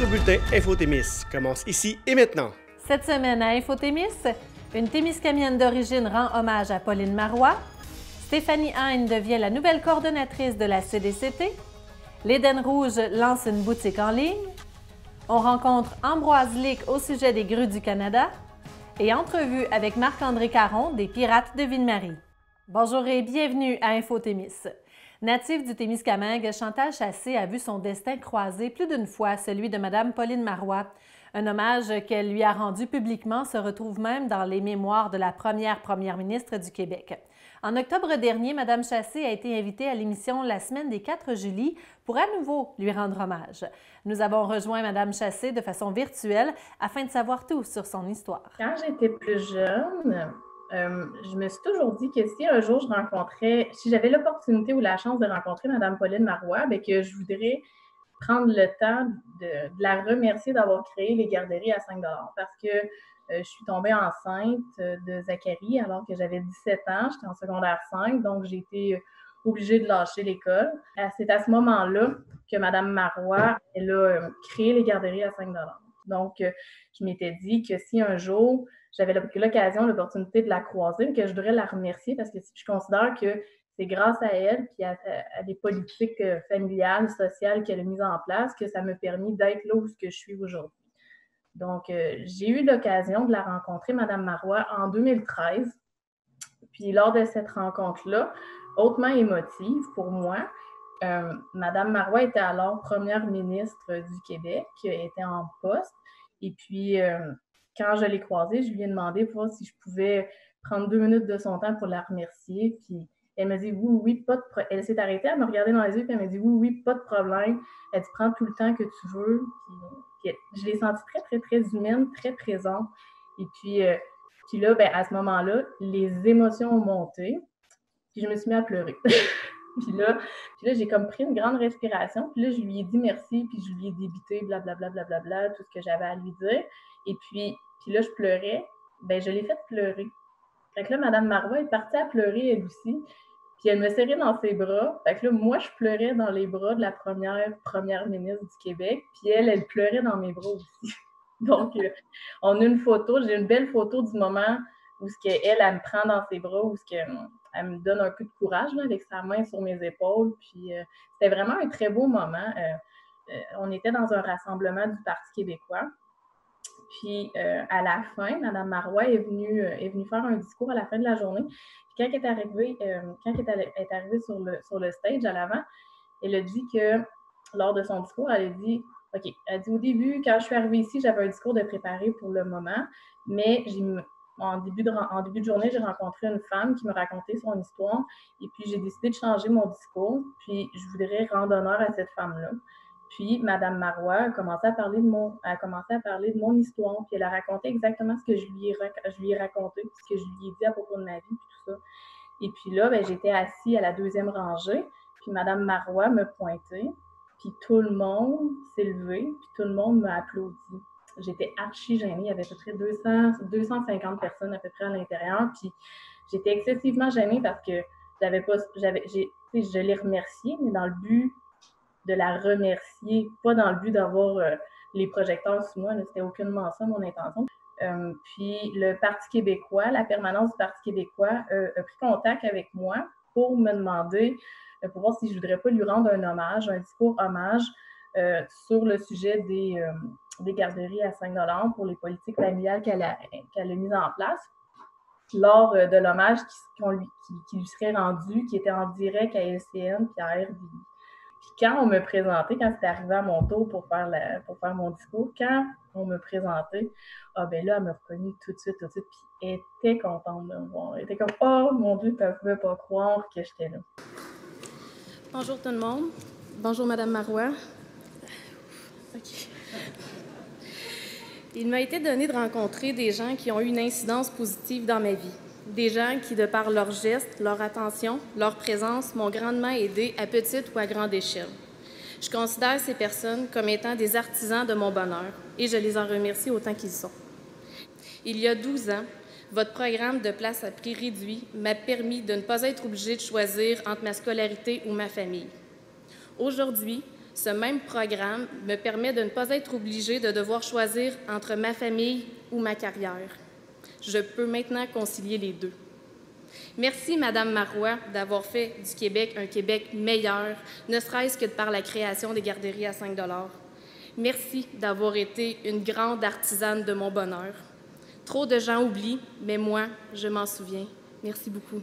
Votre bulletin Info-Témis commence ici et maintenant. Cette semaine à Info-Témis, une Témiscamienne d'origine rend hommage à Pauline Marois, Stéphanie Heine devient la nouvelle coordonnatrice de la CDCT, l'Éden Rouge lance une boutique en ligne, on rencontre Ambroise Lick au sujet des grues du Canada et entrevue avec Marc-André Caron des Pirates de Ville-Marie. Bonjour et bienvenue à Info-Témis. Native du Témiscamingue, Chantal Chassé a vu son destin croiser plus d'une fois celui de Mme Pauline Marois. Un hommage qu'elle lui a rendu publiquement se retrouve même dans les mémoires de la première ministre du Québec. En octobre dernier, Mme Chassé a été invitée à l'émission La Semaine des 4 juillet pour à nouveau lui rendre hommage. Nous avons rejoint Mme Chassé de façon virtuelle afin de savoir tout sur son histoire. Quand j'étais plus jeune, je me suis toujours dit que si un jour si j'avais l'opportunité ou la chance de rencontrer Mme Pauline Marois, bien que je voudrais prendre le temps de la remercier d'avoir créé les garderies à 5 $ parce que je suis tombée enceinte de Zachary alors que j'avais 17 ans, j'étais en secondaire 5, donc j'ai été obligée de lâcher l'école. C'est à ce moment-là que Mme Marois, elle a créé les garderies à 5 $. Donc, je m'étais dit que si un jour, j'avais l'occasion, l'opportunité de la croiser, que je devrais la remercier parce que je considère que c'est grâce à elle et à des politiques familiales, sociales qu'elle a mises en place que ça m'a permis d'être là où je suis aujourd'hui. Donc, j'ai eu l'occasion de la rencontrer, Mme Marois, en 2013. Puis, lors de cette rencontre-là, hautement émotive pour moi, Mme Marois était alors première ministre du Québec, était en poste. Et puis, quand je l'ai croisée, je lui ai demandé pour voir si je pouvais prendre 2 minutes de son temps pour la remercier. Puis, elle m'a dit oui, pas de problème. Elle s'est arrêtée, elle me regardait dans les yeux, puis elle m'a dit oui, pas de problème. Elle dit prends tout le temps que tu veux. Puis je l'ai sentie très, très, très humaine, très présente. Et puis là, à ce moment-là, les émotions ont monté. Puis je me suis mis à pleurer. Puis là, j'ai comme pris une grande respiration. Puis là, je lui ai dit merci, puis je lui ai débité blablabla, tout ce que j'avais à lui dire. Et puis là, je pleurais. Je l'ai fait pleurer. Fait que là, Mme Marois est partie à pleurer, elle aussi. Puis elle me serrait dans ses bras. Fait que là, moi, je pleurais dans les bras de la première ministre du Québec. Puis elle pleurait dans mes bras aussi. Donc, on a une photo. J'ai une belle photo du moment où elle me prend dans ses bras, où elle me donne un coup de courage là, avec sa main sur mes épaules. Puis c'était vraiment un très beau moment. On était dans un rassemblement du Parti québécois. Puis, à la fin, Mme Marois est venue faire un discours à la fin de la journée. Puis, quand elle est arrivée sur le stage à l'avant, elle a dit que, lors de son discours, elle a dit au début, quand je suis arrivée ici, j'avais un discours de préparé pour le moment, mais en début de journée, j'ai rencontré une femme qui me racontait son histoire, et puis j'ai décidé de changer mon discours, puis je voudrais rendre honneur à cette femme-là. Puis, Mme Marois a commencé à parler de mon histoire. Puis, elle a raconté exactement ce que je lui ai raconté, ce que je lui ai dit à propos de ma vie, puis tout ça. Et puis là, j'étais assise à la 2e rangée. Puis, Mme Marois me pointait. Puis, tout le monde s'est levé. Puis, tout le monde m'a applaudi. J'étais archi gênée. Il y avait à peu près 250 personnes à peu près à l'intérieur. Puis, j'étais excessivement gênée parce que je l'ai remerciée, mais dans le but de la remercier, pas dans le but d'avoir les projecteurs sur moi, c'était aucunement ça mon intention. Puis le Parti québécois, la permanence du Parti québécois a pris contact avec moi pour me demander, pour voir si je voudrais pas lui rendre un hommage, un discours hommage sur le sujet des garderies à 5 $ pour les politiques familiales qu'elle a mises en place. Lors de l'hommage qui lui serait rendu, qui était en direct à LCN puis à RDI. Puis quand on me présentait, quand c'était arrivé à mon tour pour faire mon discours, quand on me présentait, là, elle m'a reconnue tout de suite, puis elle était contente de me voir. Elle était comme « Oh, mon Dieu, elle ne pouvait pas croire que j'étais là. » Bonjour tout le monde. Bonjour Mme Marois. OK. Il m'a été donné de rencontrer des gens qui ont eu une incidence positive dans ma vie. Des gens qui, de par leurs gestes, leur attention, leur présence, m'ont grandement aidé à petite ou à grande échelle. Je considère ces personnes comme étant des artisans de mon bonheur et je les en remercie autant qu'ils sont. Il y a 12 ans, votre programme de place à prix réduit m'a permis de ne pas être obligée de choisir entre ma scolarité ou ma famille. Aujourd'hui, Ce même programme me permet de ne pas être obligée de devoir choisir entre ma famille ou ma carrière. Je peux maintenant concilier les deux. Merci, Madame Marois, d'avoir fait du Québec un Québec meilleur, ne serait-ce que par la création des garderies à 5 $. Merci d'avoir été une grande artisane de mon bonheur. Trop de gens oublient, mais moi, je m'en souviens. Merci beaucoup.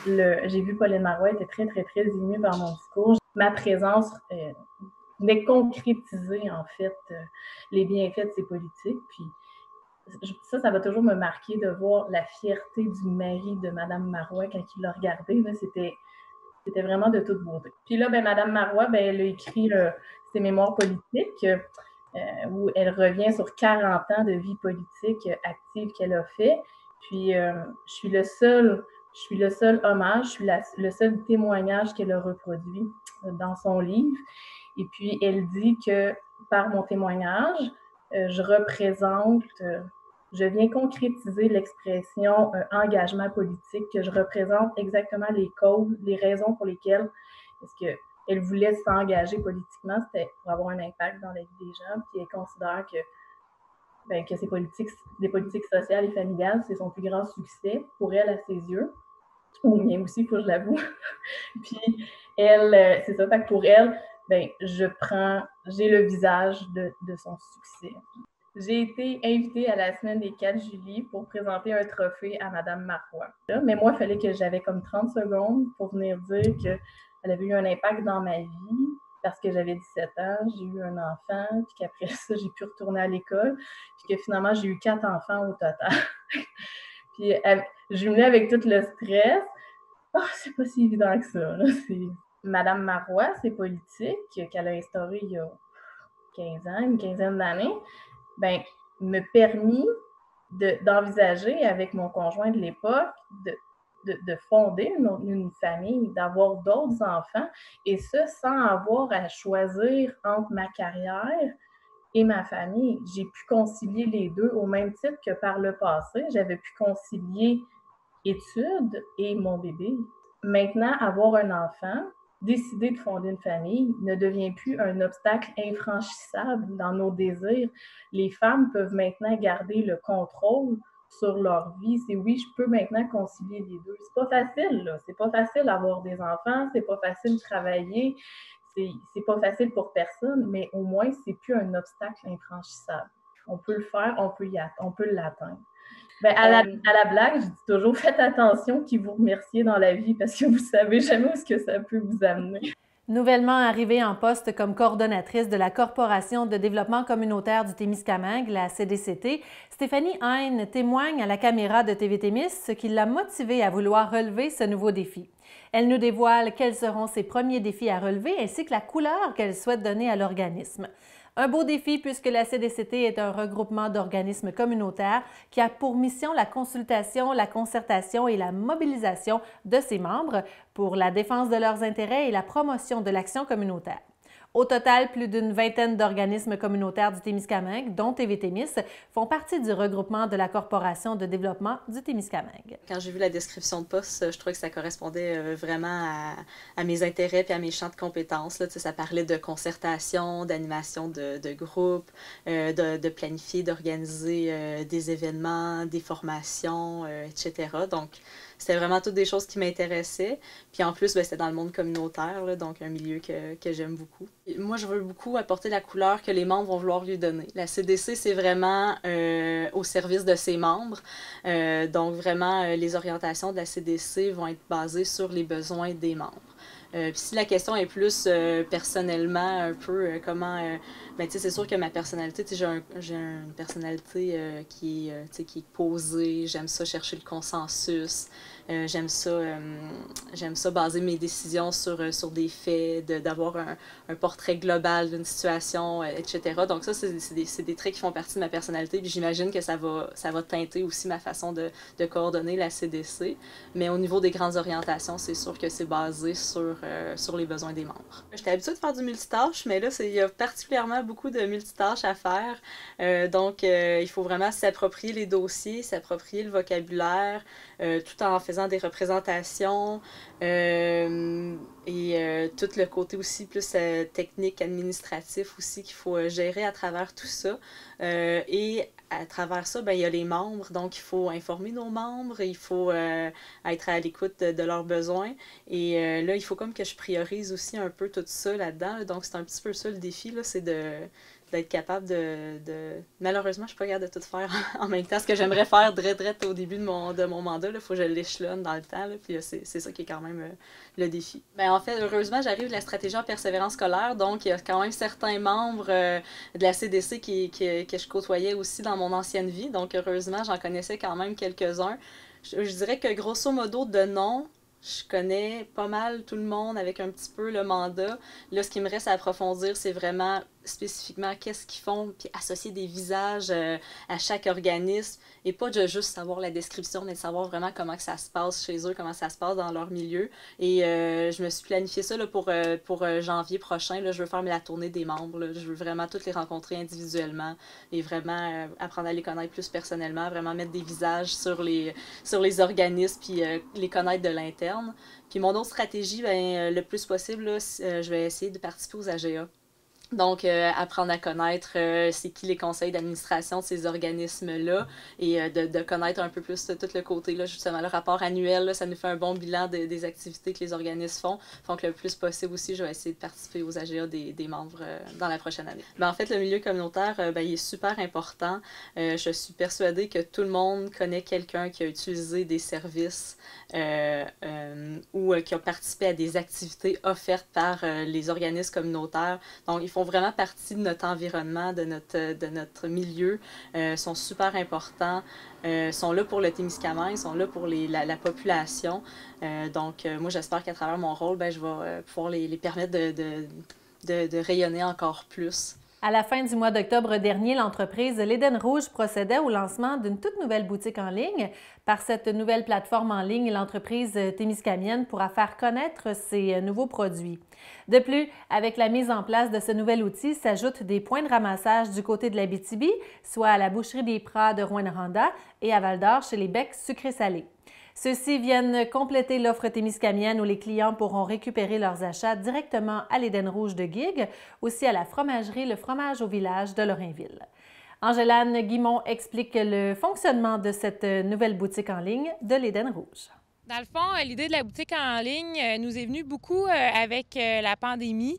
J'ai vu Pauline Marois était très, très, très émue par mon discours. Ma présence venait concrétiser, en fait, les bienfaits de ces politiques. Puis ça va toujours me marquer de voir la fierté du mari de Mme Marois quand il l'a regardé. C'était vraiment de toute beauté. Puis là, Mme Marois, elle a écrit ses mémoires politiques où elle revient sur 40 ans de vie politique active qu'elle a fait. Puis je suis le seul hommage, je suis le seul témoignage qu'elle a reproduit dans son livre. Et puis, elle dit que par mon témoignage, je viens concrétiser l'expression engagement politique, que je représente exactement les causes, les raisons pour lesquelles elle voulait s'engager politiquement, c'était pour avoir un impact dans la vie des gens. Puis elle considère que les politiques sociales et familiales, c'est son plus grand succès pour elle à ses yeux. Ou mien aussi, il faut que je l'avoue. Puis elle, c'est ça, fait que pour elle, j'ai le visage de son succès. J'ai été invitée à la semaine des 4 juillet pour présenter un trophée à Mme Marois. Mais moi, il fallait que j'avais comme 30 secondes pour venir dire qu'elle avait eu un impact dans ma vie parce que j'avais 17 ans, j'ai eu un enfant, puis qu'après ça, j'ai pu retourner à l'école, puis que finalement, j'ai eu 4 enfants au total. Puis jumelé avec tout le stress, c'est pas si évident que ça. Là. Mme Marois, ses politiques qu'elle a instaurées il y a 15 ans, une quinzaine d'années, me permis d'envisager avec mon conjoint de l'époque de fonder une famille, d'avoir d'autres enfants, et ça sans avoir à choisir entre ma carrière et ma famille. J'ai pu concilier les deux au même titre que par le passé. J'avais pu concilier études et mon bébé. Maintenant, avoir un enfant, décider de fonder une famille ne devient plus un obstacle infranchissable dans nos désirs. Les femmes peuvent maintenant garder le contrôle sur leur vie. C'est oui, je peux maintenant concilier les deux. C'est pas facile, là. C'est pas facile d'avoir des enfants, c'est pas facile de travailler, c'est pas facile pour personne, mais au moins, c'est plus un obstacle infranchissable. On peut le faire, on peut l'atteindre. À la blague, je dis toujours, faites attention qui vous remerciez dans la vie parce que vous savez jamais où est-ce que ça peut vous amener. Nouvellement arrivée en poste comme coordonnatrice de la Corporation de développement communautaire du Témiscamingue, la CDCT, Stéphanie Hein témoigne à la caméra de TV Témis ce qui l'a motivée à vouloir relever ce nouveau défi. Elle nous dévoile quels seront ses premiers défis à relever ainsi que la couleur qu'elle souhaite donner à l'organisme. Un beau défi puisque la CDCT est un regroupement d'organismes communautaires qui a pour mission la consultation, la concertation et la mobilisation de ses membres pour la défense de leurs intérêts et la promotion de l'action communautaire. Au total, plus d'une vingtaine d'organismes communautaires du Témiscamingue, dont TV Témis, font partie du regroupement de la Corporation de développement du Témiscamingue. Quand j'ai vu la description de poste, je trouvais que ça correspondait vraiment à mes intérêts et à mes champs de compétences. Là, ça parlait de concertation, d'animation de groupe, de planifier, d'organiser des événements, des formations, etc. Donc, c'était vraiment toutes des choses qui m'intéressaient. Puis en plus, c'était dans le monde communautaire, là, donc un milieu que j'aime beaucoup. Moi, je veux beaucoup apporter la couleur que les membres vont vouloir lui donner. La CDC, c'est vraiment au service de ses membres. Donc vraiment, les orientations de la CDC vont être basées sur les besoins des membres. Puis si la question est plus personnellement, un peu comment... c'est sûr que ma personnalité, j'ai une personnalité qui est posée, j'aime ça chercher le consensus, J'aime ça baser mes décisions sur des faits, d'avoir un portrait global d'une situation, etc. Donc ça, c'est des traits qui font partie de ma personnalité. Puis j'imagine que ça va teinter aussi ma façon de coordonner la CDC. Mais au niveau des grandes orientations, c'est sûr que c'est basé sur les besoins des membres. J'étais habituée de faire du multitâche, mais là, il y a particulièrement beaucoup de multitâches à faire. Donc, il faut vraiment s'approprier les dossiers, s'approprier le vocabulaire, tout en faisant des représentations et tout le côté aussi plus technique, administratif aussi qu'il faut gérer à travers tout ça. Et à travers ça, ben, il y a les membres, donc il faut informer nos membres, il faut être à l'écoute de leurs besoins. Et là, il faut comme que je priorise aussi un peu tout ça là-dedans. Donc, c'est un petit peu ça le défi, là, c'est d'être capable Malheureusement, je suis pas capable de tout faire en même temps. Ce que j'aimerais faire direct au début de mon mandat, il faut que je l'échelonne dans le temps. Là, puis c'est ça qui est quand même le défi. Ben, en fait, heureusement, j'arrive de la stratégie en persévérance scolaire. Donc, il y a quand même certains membres de la CDC que je côtoyais aussi dans mon ancienne vie. Donc, heureusement, j'en connaissais quand même quelques-uns. Je dirais que grosso modo, de nom, je connais pas mal tout le monde avec un petit peu le mandat. Là, ce qui me reste à approfondir, c'est vraiment spécifiquement qu'est-ce qu'ils font, puis associer des visages à chaque organisme, et pas de juste savoir la description, mais de savoir vraiment comment que ça se passe chez eux, comment ça se passe dans leur milieu. Et je me suis planifié ça là, pour janvier prochain. Là, je veux faire la tournée des membres. Là. Je veux vraiment toutes les rencontrer individuellement et vraiment apprendre à les connaître plus personnellement, vraiment mettre des visages sur les organismes, puis les connaître de l'interne. Puis mon autre stratégie, ben, le plus possible, là, je vais essayer de participer aux AGA. Donc, apprendre à connaître c'est qui les conseils d'administration de ces organismes-là et de connaître un peu plus tout le côté, là, justement, le rapport annuel, là, ça nous fait un bon bilan des activités que les organismes font. Donc, le plus possible aussi, je vais essayer de participer aux AGA des membres dans la prochaine année. Ben, en fait, le milieu communautaire, ben, il est super important. Je suis persuadée que tout le monde connaît quelqu'un qui a utilisé des services ou qui a participé à des activités offertes par les organismes communautaires. Donc, ils font vraiment partie de notre environnement, de notre milieu, sont super importants, sont là pour le Témiscamingue, sont là pour la population. Donc, moi, j'espère qu'à travers mon rôle, ben, je vais pouvoir les permettre de rayonner encore plus. À la fin du mois d'octobre dernier, l'entreprise L'Éden Rouge procédait au lancement d'une toute nouvelle boutique en ligne. Par cette nouvelle plateforme en ligne, l'entreprise témiscamienne pourra faire connaître ses nouveaux produits. De plus, avec la mise en place de ce nouvel outil, s'ajoutent des points de ramassage du côté de l'Abitibi, soit à la boucherie des Prats de Rouyn-Noranda et à Val-d'Or chez les Becs sucrés-salés. Ceux-ci viennent compléter l'offre témiscamienne où les clients pourront récupérer leurs achats directement à l'Éden Rouge de Guigues, aussi à la fromagerie Le Fromage au Village de Lorrainville. Angélane Guimont explique le fonctionnement de cette nouvelle boutique en ligne de l'Éden Rouge. Dans le fond, l'idée de la boutique en ligne nous est venue beaucoup avec la pandémie.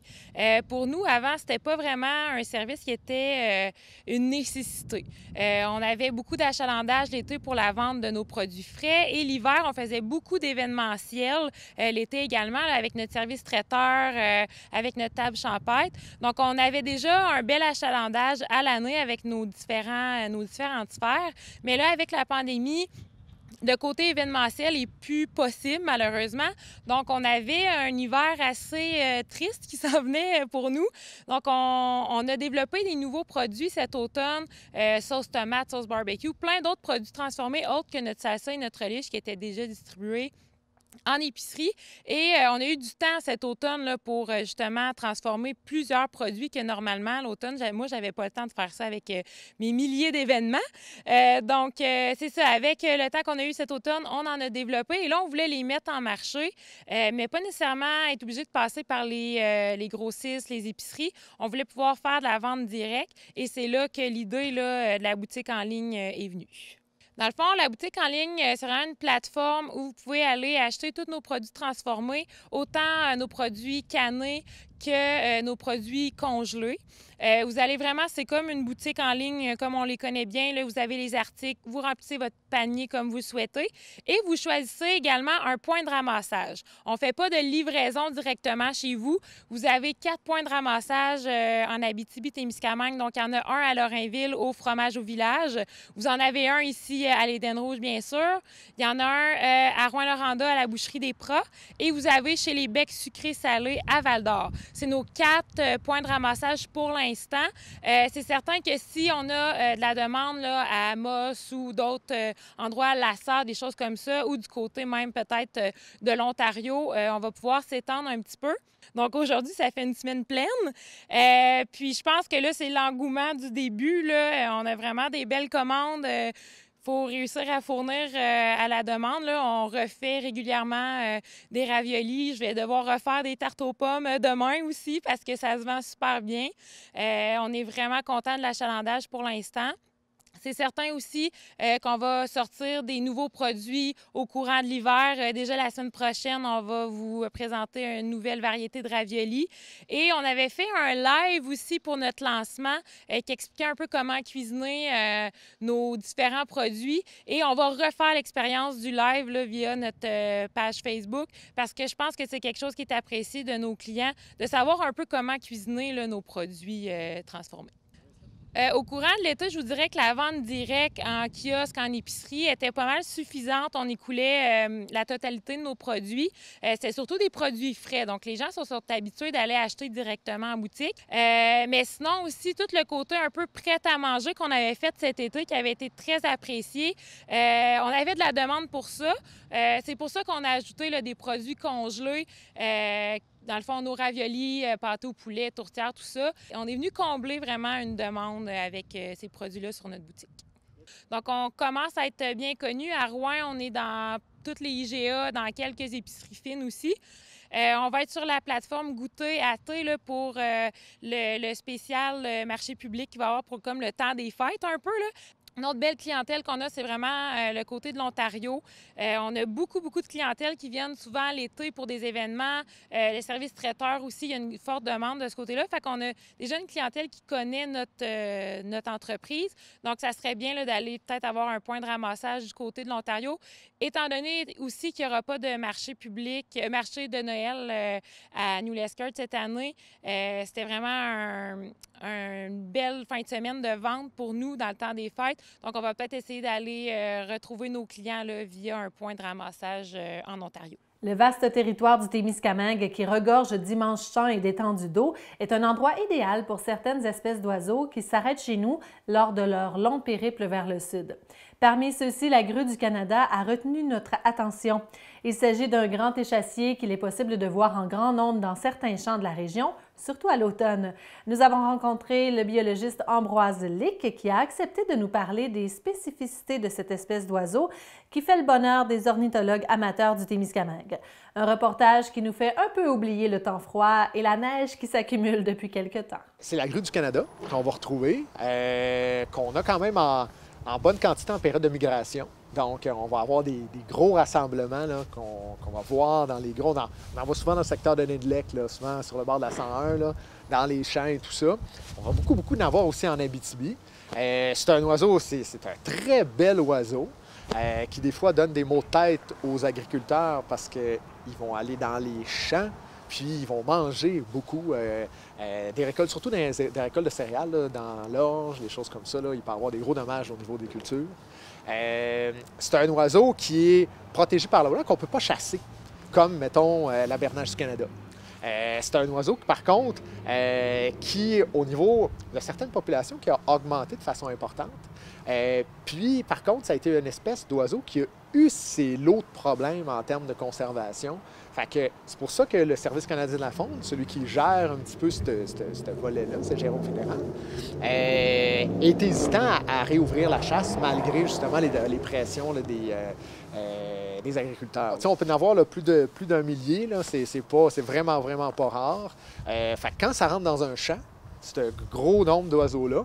Pour nous, avant, c'était pas vraiment un service qui était une nécessité. On avait beaucoup d'achalandage l'été pour la vente de nos produits frais et l'hiver, on faisait beaucoup d'événementiels. L'été également, là, avec notre service traiteur, avec notre table champêtre. Donc, on avait déjà un bel achalandage à l'année avec nos différentes sphères. Mais là, avec la pandémie, le côté événementiel n'est plus possible, malheureusement. Donc, on avait un hiver assez triste qui s'en venait pour nous. Donc, on a développé des nouveaux produits cet automne, sauce tomate, sauce barbecue, plein d'autres produits transformés autres que notre salsa et notre relish qui étaient déjà distribués en épicerie. Et on a eu du temps cet automne là, pour justement transformer plusieurs produits que normalement, l'automne, moi, j'avais pas le temps de faire ça avec mes milliers d'événements. Donc, c'est ça. Avec le temps qu'on a eu cet automne, on en a développé. Et là, on voulait les mettre en marché, mais pas nécessairement être obligé de passer par les grossistes, les épiceries. On voulait pouvoir faire de la vente directe. Et c'est là que l'idée là, de la boutique en ligne est venue. Dans le fond, la boutique en ligne, c'est vraiment une plateforme où vous pouvez aller acheter tous nos produits transformés, autant nos produits cannés que nos produits congelés. Vous allez vraiment, c'est comme une boutique en ligne, comme on les connaît bien. Là, vous avez les articles, vous remplissez votre panier comme vous le souhaitez et vous choisissez également un point de ramassage. On ne fait pas de livraison directement chez vous. Vous avez 4 points de ramassage en Abitibi-Témiscamingue. Donc, il y en a un à Lorrainville, au Fromage au Village. Vous en avez un ici à l'Éden Rouge, bien sûr. Il y en a un à Rouyn-Noranda, à la Boucherie des Pras. Et vous avez chez les Becs sucrés salés à Val-d'Or. C'est nos 4 points de ramassage pour l'instant. C'est certain que si on a de la demande là, à Amos ou d'autres endroits, à Lassar, des choses comme ça, ou du côté même peut-être de l'Ontario, on va pouvoir s'étendre un petit peu. Donc aujourd'hui, ça fait une semaine pleine. Puis je pense que là, c'est l'engouement du début. Là. On a vraiment des belles commandes. Faut réussir à fournir à la demande. Là. On refait régulièrement des raviolis. Je vais devoir refaire des tartes aux pommes demain aussi parce que ça se vend super bien. On est vraiment content de l'achalandage pour l'instant. C'est certain aussi qu'on va sortir des nouveaux produits au courant de l'hiver. Déjà la semaine prochaine, on va vous présenter une nouvelle variété de raviolis. Et on avait fait un live aussi pour notre lancement qui expliquait un peu comment cuisiner nos différents produits. Et on va refaire l'expérience du live là, via notre page Facebook parce que je pense que c'est quelque chose qui est apprécié de nos clients, de savoir un peu comment cuisiner là, nos produits transformés. Au courant de l'été, je vous dirais que la vente directe en kiosque, en épicerie était pas mal suffisante. On écoulait la totalité de nos produits. C'est surtout des produits frais. Donc, les gens sont habitués d'aller acheter directement en boutique. Mais sinon aussi, tout le côté un peu prêt à manger qu'on avait fait cet été, qui avait été très apprécié. On avait de la demande pour ça. C'est pour ça qu'on a ajouté là, des produits congelés. Dans le fond, nos raviolis, pâté au poulet, tourtière, tout ça. On est venu combler vraiment une demande avec ces produits-là sur notre boutique. Donc, on commence à être bien connus. À Rouyn, on est dans toutes les IGA, dans quelques épiceries fines aussi. On va être sur la plateforme Goûter à thé là, pour le spécial marché public qui va y avoir pour comme le temps des fêtes un peu, là. Une autre belle clientèle qu'on a, c'est vraiment le côté de l'Ontario. On a beaucoup de clientèle qui viennent souvent l'été pour des événements. Les services traiteurs aussi, il y a une forte demande de ce côté-là. Fait qu'on a déjà une clientèle qui connaît notre entreprise. Donc, ça serait bien là, d'aller peut-être avoir un point de ramassage du côté de l'Ontario. Étant donné aussi qu'il n'y aura pas de marché public, marché de Noël à New Lescott cette année, c'était vraiment une belle fin de semaine de vente pour nous dans le temps des fêtes. Donc, on va peut-être essayer d'aller retrouver nos clients là, via un point de ramassage en Ontario. Le vaste territoire du Témiscamingue, qui regorge d'immenses champs et d'étendues d'eau, est un endroit idéal pour certaines espèces d'oiseaux qui s'arrêtent chez nous lors de leur long périple vers le sud. Parmi ceux-ci, la grue du Canada a retenu notre attention. Il s'agit d'un grand échassier qu'il est possible de voir en grand nombre dans certains champs de la région, surtout à l'automne. Nous avons rencontré le biologiste Ambroise Lick qui a accepté de nous parler des spécificités de cette espèce d'oiseau qui fait le bonheur des ornithologues amateurs du Témiscamingue. Un reportage qui nous fait un peu oublier le temps froid et la neige qui s'accumule depuis quelque temps. C'est la grue du Canada qu'on va retrouver, qu'on a quand même en bonne quantité en période de migration. Donc, on va avoir des gros rassemblements qu'on va voir dans les gros... on en voit souvent dans le secteur de Nedelec, là, souvent sur le bord de la 101, là, dans les champs et tout ça. On va beaucoup en avoir aussi en Abitibi. C'est un oiseau, c'est un très bel oiseau qui, des fois, donne des maux de tête aux agriculteurs parce qu'ils vont aller dans les champs puis ils vont manger beaucoup des récoltes, surtout des récoltes de céréales, là, dans l'orge, des choses comme ça. Là, il peut y avoir des gros dommages au niveau des cultures. C'est un oiseau qui est protégé par la loi, qu'on ne peut pas chasser, comme, mettons, la bernache du Canada. C'est un oiseau, par contre, qui, au niveau de certaines populations, qui a augmenté de façon importante. Puis, par contre, ça a été une espèce d'oiseau qui a eu ses lots de problèmes en termes de conservation. Fait que c'est pour ça que le Service canadien de la faune, celui qui gère un petit peu ce volet-là, c'est Jérôme Fédéral, est hésitant à réouvrir la chasse malgré justement les pressions là, des agriculteurs. T'sais, on peut en avoir là, plus d'un millier, c'est vraiment pas rare. Fait que quand ça rentre dans un champ, ce gros nombre d'oiseaux-là,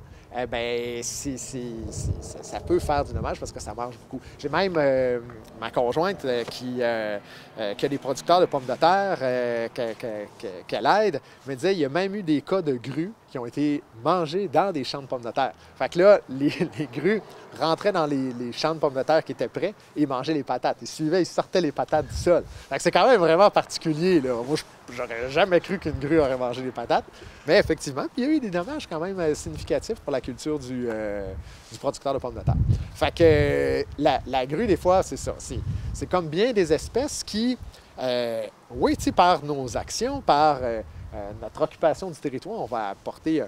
ben ça peut faire du dommage parce que ça mange beaucoup. J'ai même ma conjointe qui a des producteurs de pommes de terre qu'elle aide, me disait qu'il y a même eu des cas de grues qui ont été mangées dans des champs de pommes de terre. Fait que là, les grues rentraient dans les champs de pommes de terre qui étaient prêts et mangeaient les patates. Ils sortaient les patates du sol. Fait que c'est quand même vraiment particulier, là. Moi, j'aurais jamais cru qu'une grue aurait mangé les patates. Mais effectivement, il y a eu des dommages quand même significatifs pour la culture du producteur de pommes de terre. Fait que la grue, des fois, c'est ça. C'est comme bien des espèces qui, oui, tu sais, par nos actions, par notre occupation du territoire, on va apporter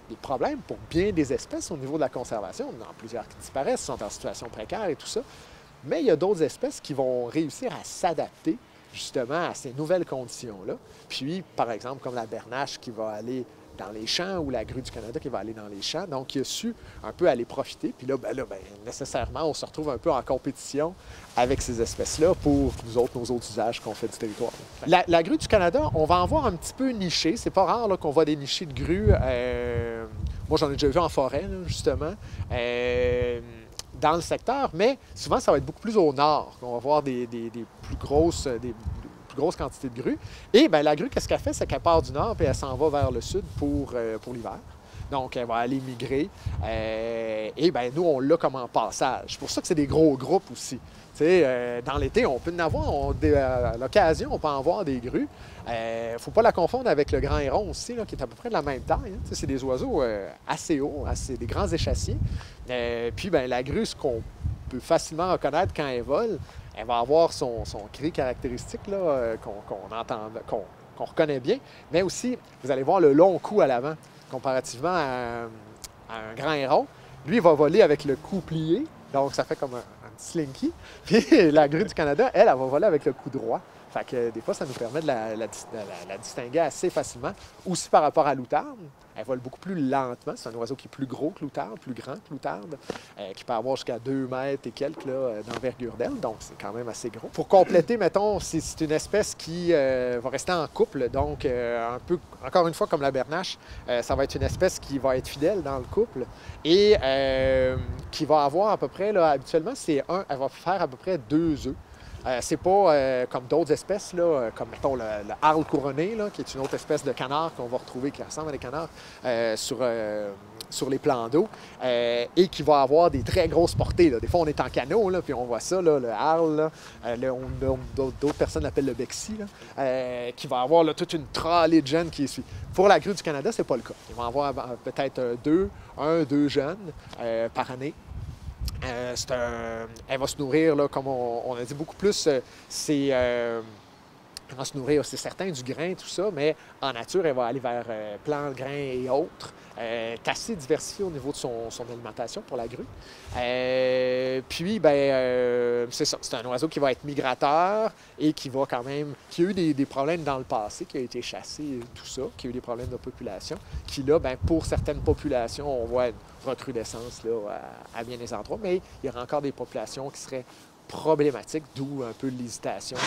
des problèmes pour bien des espèces au niveau de la conservation. Il y en a plusieurs qui disparaissent, sont en situation précaire et tout ça. Mais il y a d'autres espèces qui vont réussir à s'adapter justement à ces nouvelles conditions-là. Puis, par exemple, comme la bernache qui va aller dans les champs ou la grue du Canada qui va aller dans les champs. Donc, il a su un peu aller profiter. Puis là, nécessairement, on se retrouve un peu en compétition avec ces espèces-là pour nos autres usages qu'on fait du territoire. La grue du Canada, on va en voir un petit peu niché. C'est pas rare là, qu'on voit des nichés de grues. Moi, j'en ai déjà vu en forêt, là, justement. Dans le secteur, mais souvent, ça va être beaucoup plus au nord. On va voir des plus grosses quantités de grues. Et bien, la grue, qu'est-ce qu'elle fait? C'est qu'elle part du nord et elle s'en va vers le sud pour l'hiver. Donc, elle va aller migrer. Et bien, nous, on l'a comme en passage. C'est pour ça que c'est des gros groupes aussi. Dans l'été, on peut en avoir. À l'occasion, on peut en voir des grues. Il ne faut pas la confondre avec le grand héron aussi, là, qui est à peu près de la même taille. Hein. C'est des oiseaux assez hauts, des grands échassiers. Puis, bien, la grue, ce qu'on peut facilement reconnaître quand elle vole, elle va avoir son cri caractéristique là, qu'on reconnaît bien, mais aussi, vous allez voir le long cou à l'avant, comparativement à un grand héron. Lui, il va voler avec le cou plié, donc ça fait comme un petit slinky. Puis la grue du Canada, elle va voler avec le cou droit. Fait que des fois, ça nous permet de la distinguer assez facilement. Aussi par rapport à l'outarde, elle vole beaucoup plus lentement. C'est un oiseau qui est plus gros que l'outarde, plus grand que l'outarde, qui peut avoir jusqu'à 2 mètres et quelques d'envergure d'aile, donc c'est quand même assez gros. Pour compléter, mettons, c'est une espèce qui va rester en couple, donc un peu, encore une fois, comme la bernache, ça va être une espèce qui va être fidèle dans le couple et qui va avoir à peu près, là, habituellement, elle va faire à peu près 2 œufs. C'est pas comme d'autres espèces, là, comme mettons le harle couronné, là, qui est une autre espèce de canard qu'on va retrouver, qui ressemble à des canards sur les plans d'eau, et qui va avoir des très grosses portées. Là. Des fois, on est en canot, là, puis on voit ça, là, le harle, d'autres personnes l'appellent le bexy, là, qui va avoir là, toute une tralée de jeunes qui suit. Pour la grue du Canada, c'est pas le cas. Ils vont avoir peut-être 2 jeunes par année. Elle va se nourrir, là, comme on a dit, beaucoup plus. Elle va se nourrir, c'est certain, du grain, tout ça, mais en nature, elle va aller vers plantes, grains et autres. Elle est assez diversifiée au niveau de son alimentation pour la grue. Puis, c'est ça. C'est un oiseau qui va être migrateur et qui va quand même... qui a eu des problèmes dans le passé, qui a été chassé et tout ça, qui a eu des problèmes de population, qui là, pour certaines populations, on voit une recrudescence là, à bien des endroits, mais il y aura encore des populations qui seraient problématiques, d'où un peu l'hésitation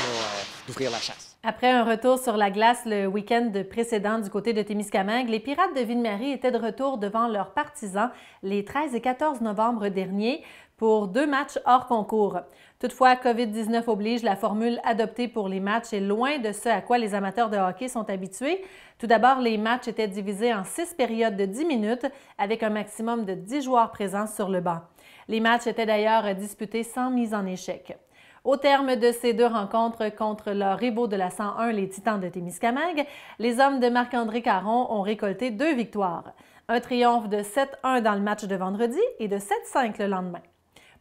d'ouvrir la chasse. Après un retour sur la glace le week-end précédent du côté de Témiscamingue, les Pirates de Ville-Marie étaient de retour devant leurs partisans les 13 et 14 novembre dernier pour 2 matchs hors concours. Toutefois, COVID-19 oblige, la formule adoptée pour les matchs est loin de ce à quoi les amateurs de hockey sont habitués. Tout d'abord, les matchs étaient divisés en 6 périodes de 10 minutes avec un maximum de 10 joueurs présents sur le banc. Les matchs étaient d'ailleurs disputés sans mise en échec. Au terme de ces 2 rencontres contre leurs rivaux de la 101, les Titans de Témiscamingue, les hommes de Marc-André Caron ont récolté 2 victoires. Un triomphe de 7-1 dans le match de vendredi et de 7-5 le lendemain.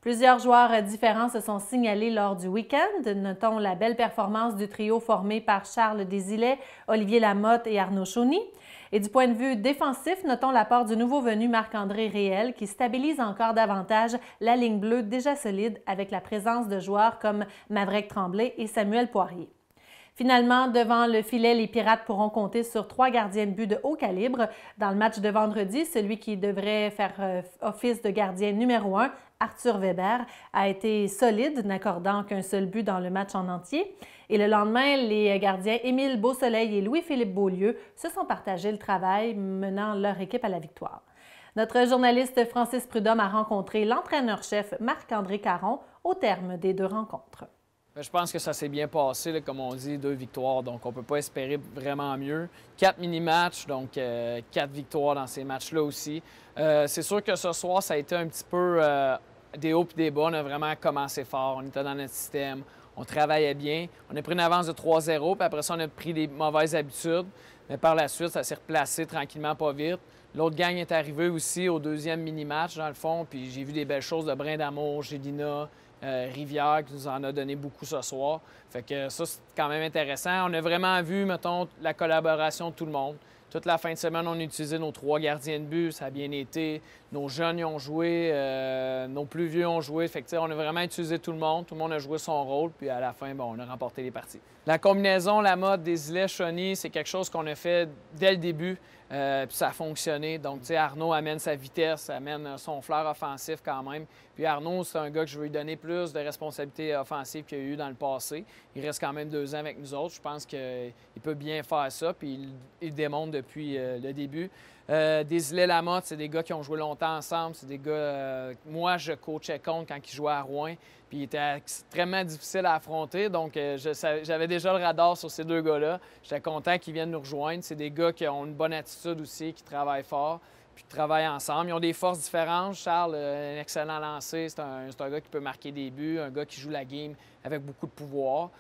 Plusieurs joueurs différents se sont signalés lors du week-end. Notons la belle performance du trio formé par Charles Desilets, Olivier Lamotte et Arnaud Chauny. Et du point de vue défensif, notons l'apport du nouveau venu Marc-André Réel qui stabilise encore davantage la ligne bleue déjà solide avec la présence de joueurs comme Maverick Tremblay et Samuel Poirier. Finalement, devant le filet, les Pirates pourront compter sur 3 gardiens de but de haut calibre. Dans le match de vendredi, celui qui devrait faire office de gardien numéro 1, Arthur Weber, a été solide, n'accordant qu'un seul but dans le match en entier. Et le lendemain, les gardiens Émile Beausoleil et Louis-Philippe Beaulieu se sont partagés le travail, menant leur équipe à la victoire. Notre journaliste Francis Prudhomme a rencontré l'entraîneur-chef Marc-André Caron au terme des 2 rencontres. Je pense que ça s'est bien passé, là, comme on dit, 2 victoires, donc on ne peut pas espérer vraiment mieux. 4 mini-matchs, donc 4 victoires dans ces matchs-là aussi. C'est sûr que ce soir, ça a été un petit peu des hauts et des bas. On a vraiment commencé fort, on était dans notre système, on travaillait bien. On a pris une avance de 3-0, puis après ça, on a pris des mauvaises habitudes. Mais par la suite, ça s'est replacé tranquillement, pas vite. L'autre gang est arrivé aussi au 2e mini-match, dans le fond, puis j'ai vu des belles choses de Brin d'Amour, Gédina, Rivière qui nous en a donné beaucoup ce soir. Fait que ça, c'est quand même intéressant. On a vraiment vu, mettons, la collaboration de tout le monde. Toute la fin de semaine, on a utilisé nos 3 gardiens de but, ça a bien été. Nos jeunes y ont joué, nos plus vieux ont joué. Fait que, on a vraiment utilisé tout le monde a joué son rôle, puis à la fin, on a remporté les parties. La combinaison, la mode des îlets Chauny, c'est quelque chose qu'on a fait dès le début, puis ça a fonctionné. Donc, tu sais, Arnaud amène sa vitesse, amène son flair offensif quand même. Puis Arnaud, c'est un gars que je veux lui donner plus de responsabilités offensives qu'il y a eu dans le passé. Il reste quand même 2 ans avec nous autres. Je pense qu'il peut bien faire ça, puis il le démontre depuis le début. Désilets Lamotte, c'est des gars qui ont joué longtemps ensemble. C'est des gars... moi, je coachais contre quand ils jouaient à Rouen, puis il était extrêmement difficile à affronter. Donc, j'avais déjà le radar sur ces 2 gars-là. J'étais content qu'ils viennent nous rejoindre. C'est des gars qui ont une bonne attitude aussi, qui travaillent fort, puis qui travaillent ensemble. Ils ont des forces différentes. Charles, un excellent lancé. C'est un gars qui peut marquer des buts, un gars qui joue la game avec beaucoup de pouvoir.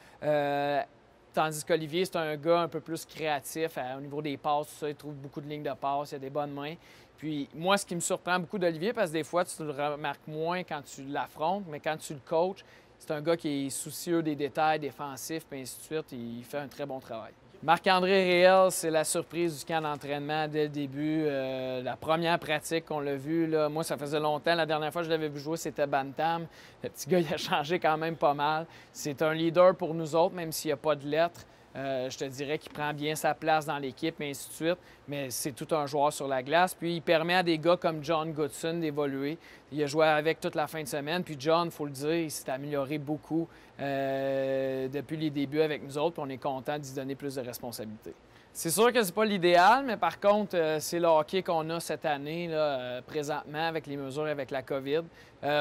Tandis qu'Olivier, c'est un gars un peu plus créatif au niveau des passes, tout ça. Il trouve beaucoup de lignes de passe, il a des bonnes mains. Puis moi, ce qui me surprend beaucoup d'Olivier, parce que des fois, tu le remarques moins quand tu l'affrontes, mais quand tu le coaches, c'est un gars qui est soucieux des détails défensifs, puis ainsi de suite. Il fait un très bon travail. Marc-André Réel, c'est la surprise du camp d'entraînement dès le début. La première pratique qu'on l'a vu, là, moi, ça faisait longtemps. La dernière fois que je l'avais vu jouer, c'était Bantam. Le petit gars, il a changé quand même pas mal. C'est un leader pour nous autres, même s'il n'y a pas de lettres. Je te dirais qu'il prend bien sa place dans l'équipe, et ainsi de suite. Mais c'est tout un joueur sur la glace. Puis il permet à des gars comme John Goodson d'évoluer. Il a joué avec toute la fin de semaine. Puis John, il faut le dire, il s'est amélioré beaucoup depuis les débuts avec nous autres. Puis on est content d'y donner plus de responsabilités. C'est sûr que c'est pas l'idéal, mais par contre, c'est le hockey qu'on a cette année, là, présentement, avec les mesures avec la COVID.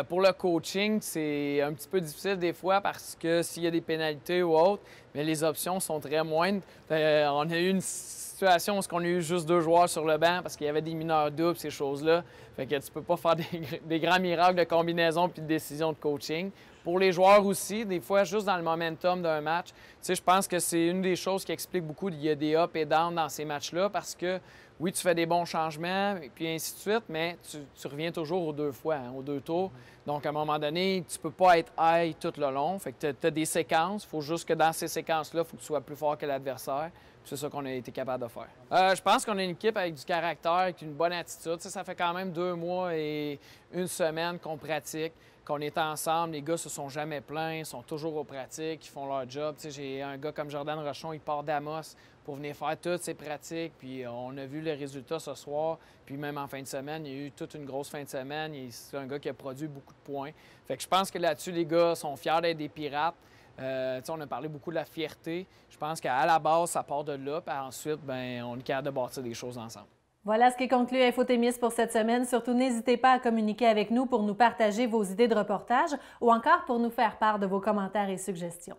Pour le coaching, c'est un petit peu difficile des fois parce que s'il y a des pénalités ou autres, mais les options sont très moindres. On a eu une situation où on a eu juste 2 joueurs sur le banc parce qu'il y avait des mineurs doubles, ces choses-là. Fait que tu peux pas faire des grands miracles de combinaison puis de décision de coaching. Pour les joueurs aussi, des fois, juste dans le momentum d'un match, tu sais, je pense que c'est une des choses qui explique beaucoup. Il y a des up et down dans ces matchs-là parce que, oui, tu fais des bons changements, et puis ainsi de suite, mais tu reviens toujours aux 2 fois, aux 2 tours. Donc, à un moment donné, tu peux pas être high tout le long. Fait que tu as des séquences. Il faut juste que dans ces séquences-là, il faut que tu sois plus fort que l'adversaire. C'est ça qu'on a été capable de faire. Je pense qu'on a une équipe avec du caractère, avec une bonne attitude. Tu sais, ça fait quand même 2 mois et 1 semaine qu'on pratique, qu'on est ensemble. Les gars se sont jamais plaints, sont toujours aux pratiques, ils font leur job. Tu sais, j'ai un gars comme Jordan Rochon, il part d'Amos pour venir faire toutes ses pratiques. Puis on a vu les résultats ce soir. Puis même en fin de semaine, il y a eu toute une grosse fin de semaine. C'est un gars qui a produit beaucoup de points. Fait que je pense que là-dessus, les gars sont fiers d'être des pirates. On a parlé beaucoup de la fierté. Je pense qu'à la base, ça part de là. Puis ensuite, on est capable de bâtir des choses ensemble. Voilà ce qui conclut Infotémis pour cette semaine. Surtout, n'hésitez pas à communiquer avec nous pour nous partager vos idées de reportage ou encore pour nous faire part de vos commentaires et suggestions.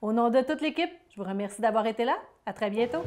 Au nom de toute l'équipe, je vous remercie d'avoir été là. À très bientôt.